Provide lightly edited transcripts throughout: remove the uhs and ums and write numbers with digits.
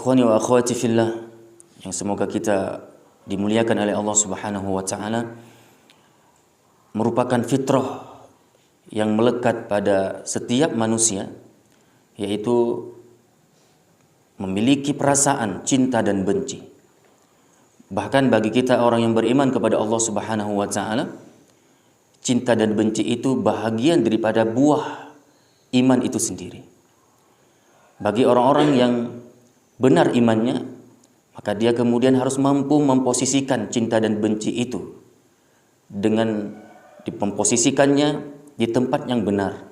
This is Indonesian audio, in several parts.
Ikhwani wa akhwati fillah, yang semoga kita dimuliakan oleh Allah Subhanahu wa taala, merupakan fitrah yang melekat pada setiap manusia, yaitu memiliki perasaan cinta dan benci. Bahkan bagi kita orang yang beriman kepada Allah Subhanahu wa taala, cinta dan benci itu bahagian daripada buah iman itu sendiri. Bagi orang-orang yang benar imannya, maka dia kemudian harus mampu memposisikan cinta dan benci itu dengan memposisikannya di tempat yang benar.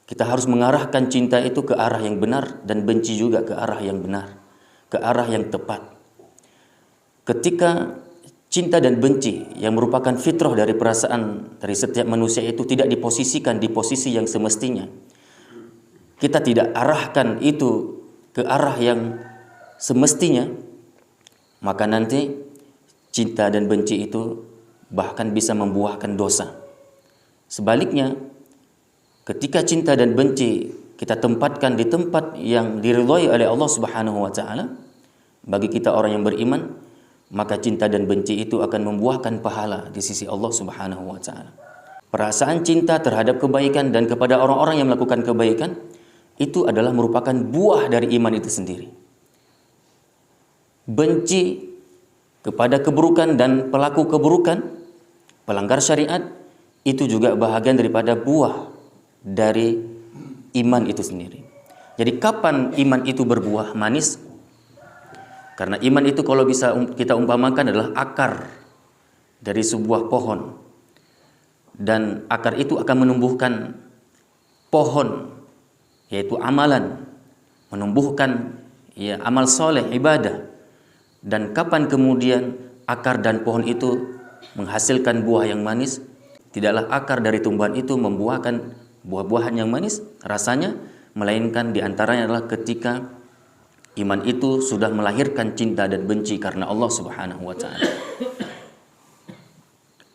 Kita harus mengarahkan cinta itu ke arah yang benar dan benci juga ke arah yang benar, ke arah yang tepat. Ketika cinta dan benci yang merupakan fitrah dari perasaan dari setiap manusia itu tidak diposisikan di posisi yang semestinya, kita tidak arahkan itu ke arah yang semestinya, maka nanti cinta dan benci itu bahkan bisa membuahkan dosa. Sebaliknya, ketika cinta dan benci kita tempatkan di tempat yang diridhai oleh Allah Subhanahu wa taala, bagi kita orang yang beriman, maka cinta dan benci itu akan membuahkan pahala di sisi Allah Subhanahu wa taala. Perasaan cinta terhadap kebaikan dan kepada orang-orang yang melakukan kebaikan itu adalah merupakan buah dari iman itu sendiri. Benci kepada keburukan dan pelaku keburukan, pelanggar syariat, itu juga bahagian daripada buah dari iman itu sendiri. Jadi kapan iman itu berbuah manis? Karena iman itu kalau bisa kita umpamakan adalah akar dari sebuah pohon. Dan akar itu akan menumbuhkan pohon, yaitu amalan, menumbuhkan amal soleh, ibadah. Dan kapan kemudian akar dan pohon itu menghasilkan buah yang manis? Tidaklah akar dari tumbuhan itu membuahkan buah-buahan yang manis rasanya, melainkan diantaranya adalah ketika iman itu sudah melahirkan cinta dan benci karena Allah Subhanahu wa taala.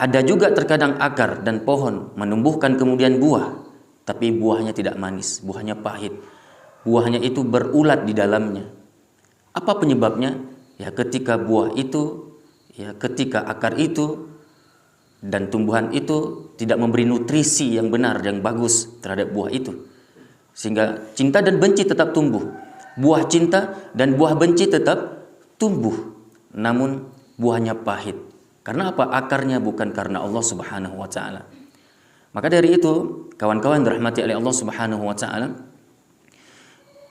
Ada juga terkadang akar dan pohon menumbuhkan kemudian buah, tapi buahnya tidak manis, buahnya pahit. Buahnya itu berulat di dalamnya. Apa penyebabnya? Ya ketika buah itu, ketika akar itu dan tumbuhan itu tidak memberi nutrisi yang benar, yang bagus terhadap buah itu. Sehingga cinta dan benci tetap tumbuh. Buah cinta dan buah benci tetap tumbuh. Namun buahnya pahit. Karena apa? Akarnya bukan karena Allah Subhanahu wa taala. Maka dari itu, kawan-kawan dirahmati oleh Allah Subhanahu wa taala,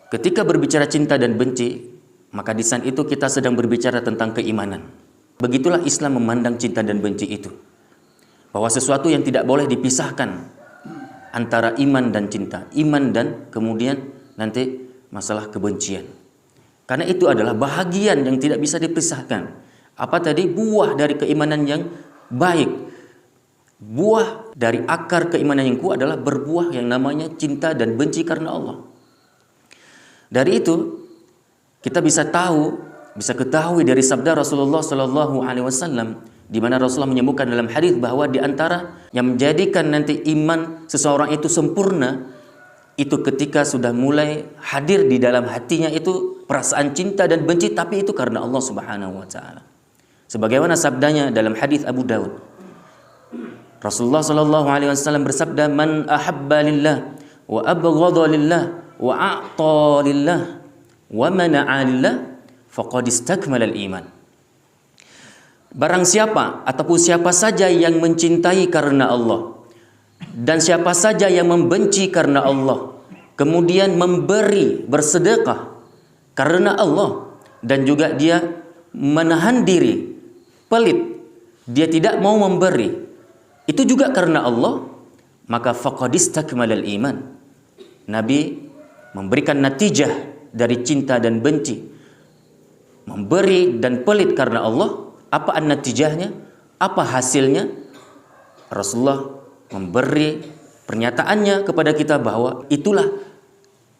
ketika berbicara cinta dan benci, maka di saat itu kita sedang berbicara tentang keimanan. Begitulah Islam memandang cinta dan benci itu. Bahwa sesuatu yang tidak boleh dipisahkan antara iman dan cinta, iman dan kemudian nanti masalah kebencian. Karena itu adalah bahagian yang tidak bisa dipisahkan. Apa tadi? Buah dari keimanan yang baik. Buah dari akar keimanan yang kuat adalah berbuah yang namanya cinta dan benci karena Allah. Dari itu kita bisa ketahui dari sabda Rasulullah Sallallahu Alaihi Wasallam, di mana Rasulullah menyebutkan dalam hadis bahwa di antara yang menjadikan nanti iman seseorang itu sempurna, itu ketika sudah mulai hadir di dalam hatinya itu perasaan cinta dan benci, tapi itu karena Allah Subhanahu wa taala. Sebagaimana sabdanya dalam hadis Abu Daud. Rasulullah sallallahu alaihi wasallam bersabda, "Man ahabba lillah wa abghadha lillah wa a'ta lillah wa mana'a lillah faqad istakmala al-iman." Barang siapa ataupun siapa saja yang mencintai karena Allah dan siapa saja yang membenci karena Allah, kemudian memberi, bersedekah karena Allah, dan juga dia menahan diri, pelit, dia tidak mau memberi, itu juga karena Allah, maka faqad istakmalal iman. Nabi memberikan natijah dari cinta dan benci, memberi dan pelit karena Allah. Apa natijahnya? Apa hasilnya? Rasulullah memberi pernyataannya kepada kita bahwa itulah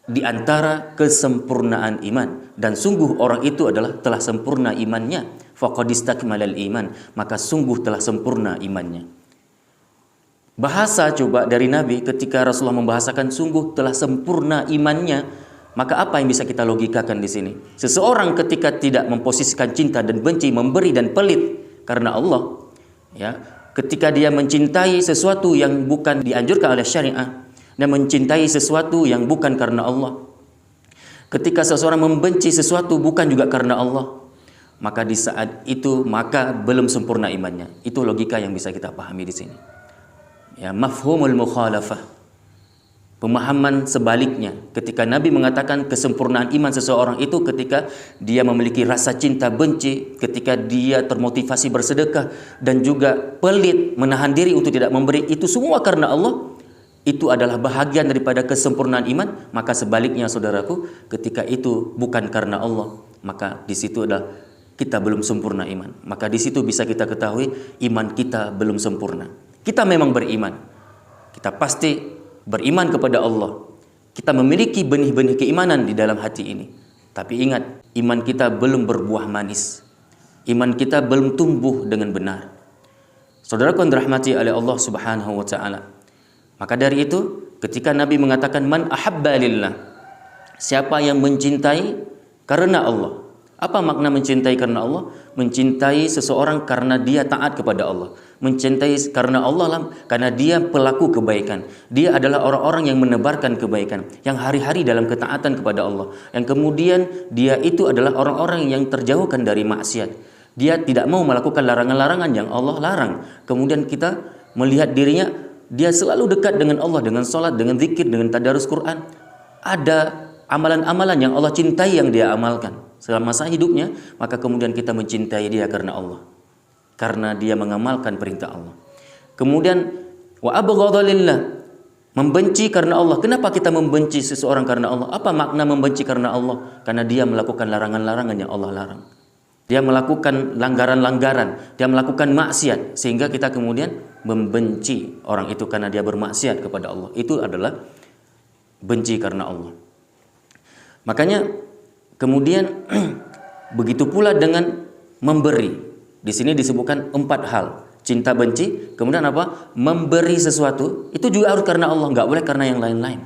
di antara kesempurnaan iman, dan sungguh orang itu adalah telah sempurna imannya. Faqad istakmalal iman, maka sungguh telah sempurna imannya. Bahasa coba dari Nabi ketika Rasulullah membahasakan sungguh telah sempurna imannya, Maka apa yang bisa kita logikakan di sini? Seseorang ketika tidak memposisikan cinta dan benci, memberi dan pelit karena Allah, ya, ketika dia mencintai sesuatu yang bukan dianjurkan oleh syariah dan mencintai sesuatu yang bukan karena Allah, ketika seseorang membenci sesuatu bukan juga karena Allah, maka di saat itu maka belum sempurna imannya. Itu logika yang bisa kita pahami di sini. Ya, mafhumul mukhalafah. Pemahaman sebaliknya, ketika Nabi mengatakan kesempurnaan iman seseorang itu ketika dia memiliki rasa cinta benci, ketika dia termotivasi bersedekah dan juga pelit, menahan diri untuk tidak memberi, itu semua karena Allah, itu adalah bahagian daripada kesempurnaan iman. Maka sebaliknya saudaraku, ketika itu bukan karena Allah, maka di situ adalah kita belum sempurna iman. Maka di situ bisa kita ketahui iman kita belum sempurna. Kita memang beriman, kita pasti beriman kepada Allah. Kita memiliki benih-benih keimanan di dalam hati ini. Tapi ingat, iman kita belum berbuah manis. Iman kita belum tumbuh dengan benar. Saudaraku yang dirahmati oleh Allah Subhanahu wa taala. Maka dari itu, ketika Nabi mengatakan man ahabba lillah, siapa yang mencintai karena Allah. Apa makna mencintai karena Allah? Mencintai seseorang karena dia taat kepada Allah. Mencintai karena Allah lah, karena dia pelaku kebaikan. Dia adalah orang-orang yang menebarkan kebaikan, yang hari-hari dalam ketaatan kepada Allah. Yang kemudian dia itu adalah orang-orang yang terjauhkan dari maksiat. Dia tidak mau melakukan larangan-larangan yang Allah larang. Kemudian kita melihat dirinya, dia selalu dekat dengan Allah, dengan sholat, dengan zikir, dengan tadarus Quran. Ada amalan-amalan yang Allah cintai yang dia amalkan selama masa hidupnya, maka kemudian kita mencintai dia karena Allah, karena dia mengamalkan perintah Allah. Kemudian wa abghadha lillah, membenci karena Allah. Kenapa kita membenci seseorang karena Allah? Apa makna membenci karena Allah? Karena dia melakukan larangan-larangan yang Allah larang. Dia melakukan langgaran-langgaran, dia melakukan maksiat, sehingga kita kemudian membenci orang itu karena dia bermaksiat kepada Allah. Itu adalah benci karena Allah. Makanya kemudian begitu pula dengan memberi. Di sini disebutkan 4 hal. Cinta, benci, kemudian apa? Memberi sesuatu. Itu juga harus karena Allah, nggak boleh karena yang lain-lain.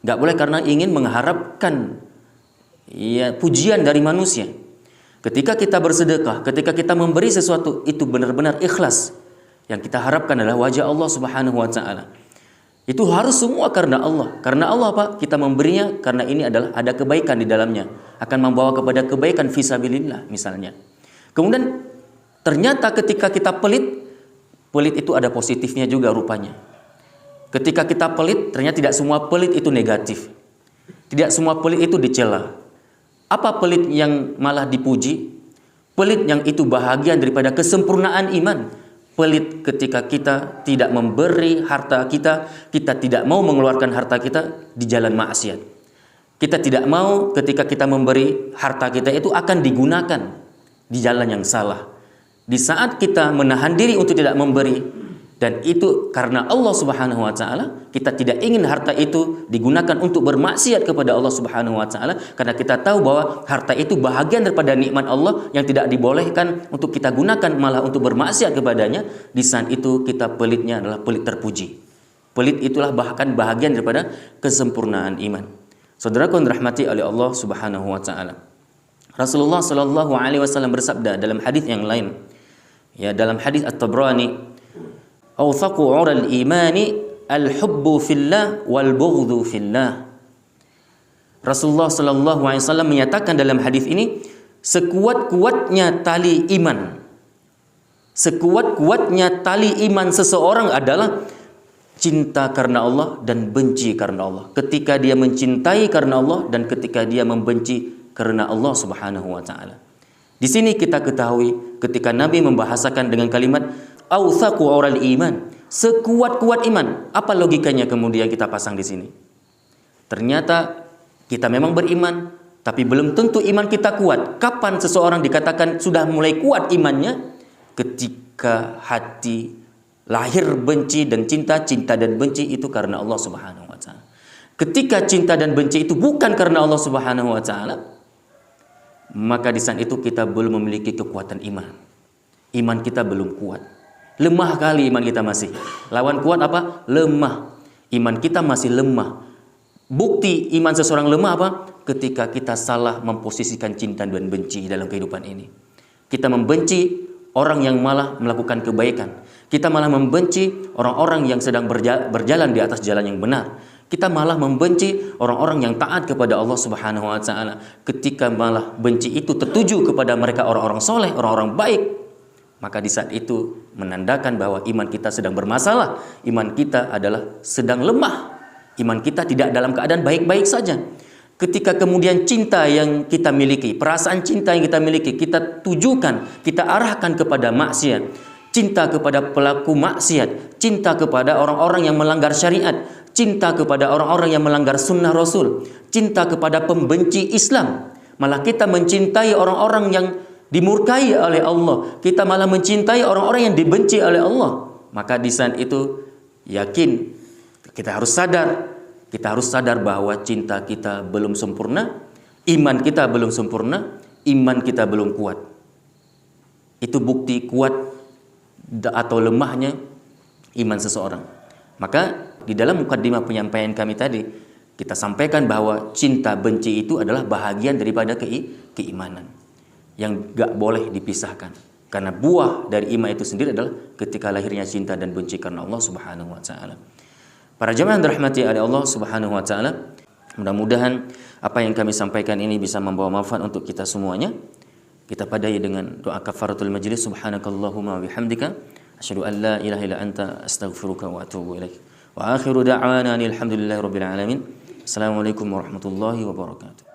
Nggak boleh karena ingin mengharapkan ya pujian dari manusia. Ketika kita bersedekah, ketika kita memberi sesuatu, itu benar-benar ikhlas. Yang kita harapkan adalah wajah Allah Subhanahu wa taala. Itu harus semua karena Allah. Karena Allah apa? Kita memberinya karena ini adalah ada kebaikan di dalamnya. Akan membawa kepada kebaikan fisabilillah misalnya. Kemudian ternyata ketika kita pelit, pelit itu ada positifnya juga rupanya. Ketika kita pelit, ternyata tidak semua pelit itu negatif. Tidak semua pelit itu dicela. Apa pelit yang malah dipuji? Pelit yang itu bahagian daripada kesempurnaan iman. Pelit ketika kita tidak memberi harta kita, kita tidak mau mengeluarkan harta kita di jalan maksiat. Kita tidak mau ketika kita memberi harta kita itu akan digunakan di jalan yang salah. Di saat kita menahan diri untuk tidak memberi, dan itu karena Allah Subhanahu wa taala, kita tidak ingin harta itu digunakan untuk bermaksiat kepada Allah Subhanahu wa taala, karena kita tahu bahwa harta itu bahagian daripada nikmat Allah yang tidak dibolehkan untuk kita gunakan malah untuk bermaksiat kepadanya. Di saat itu kita pelitnya adalah pelit terpuji. Pelit itulah bahkan bahagian daripada kesempurnaan iman. Saudaraku yang dirahmati oleh Allah Subhanahu wa taala. Rasulullah sallallahu alaihi wasallam bersabda dalam hadis yang lain. Ya, dalam hadis At-Tabrani, awthaqu 'ural imani al-hubbu fillah wal bughdhu fillah. Rasulullah sallallahu alaihi wasallam menyatakan dalam hadis ini, sekuat-kuatnya tali iman, sekuat-kuatnya tali iman seseorang adalah cinta karena Allah dan benci karena Allah. Ketika dia mencintai karena Allah dan ketika dia membenci karena Allah Subhanahu wa taala. Di sini kita ketahui ketika Nabi membahasakan dengan kalimat awthaqu 'ural iman, sekuat-kuat iman. Apa logikanya kemudian kita pasang di sini? Ternyata kita memang beriman, tapi belum tentu iman kita kuat. Kapan seseorang dikatakan sudah mulai kuat imannya? Ketika hati lahir benci dan cinta, cinta dan benci itu karena Allah Subhanahu wa taala. Ketika cinta dan benci itu bukan karena Allah Subhanahu wa taala, maka di saat itu kita belum memiliki kekuatan iman. Iman kita belum kuat. Lemah kali iman kita masih. Lawan kuat apa? Lemah. Iman kita masih lemah. Bukti iman seseorang lemah apa? ketika kita salah memposisikan cinta dan benci dalam kehidupan ini. Kita membenci orang yang malah melakukan kebaikan. Kita malah membenci orang-orang yang sedang berjalan di atas jalan yang benar. Kita malah membenci orang-orang yang taat kepada Allah Subhanahu wa taala. Ketika malah benci itu tertuju kepada mereka orang-orang soleh, orang-orang baik, maka di saat itu menandakan bahwa iman kita sedang bermasalah. Iman kita adalah sedang lemah. Iman kita tidak dalam keadaan baik-baik saja. Ketika kemudian cinta yang kita miliki, perasaan cinta yang kita miliki, kita tujukan, kita arahkan kepada maksiat, cinta kepada pelaku maksiat, cinta kepada orang-orang yang melanggar syariat, cinta kepada orang-orang yang melanggar sunnah Rasul, cinta kepada pembenci Islam. Malah kita mencintai orang-orang yang dimurkai oleh Allah, kita malah mencintai orang-orang yang dibenci oleh Allah. Maka di saat itu yakin, kita harus sadar bahwa cinta kita belum sempurna, iman kita belum sempurna, iman kita belum kuat. Itu bukti kuat atau lemahnya iman seseorang. Maka di dalam mukaddimah penyampaian kami tadi, kita sampaikan bahwa cinta benci itu adalah bahagian daripada keimanan yang gak boleh dipisahkan. Karena buah dari iman itu sendiri adalah ketika lahirnya cinta dan benci karena Allah Subhanahu wa taala. Para jemaah yang dirahmati oleh Allah Subhanahu wa taala, mudah-mudahan apa yang kami sampaikan ini bisa membawa manfaat untuk kita semuanya. Kita padai dengan doa kafaratul majlis. Subhanakallahumma wa bihamdika asyhadu an la ilaha illa anta astaghfiruka wa atubu ilaik. Wa akhiru da'wana alhamdulillahi rabbil alamin. Assalamualaikum warahmatullahi wabarakatuh.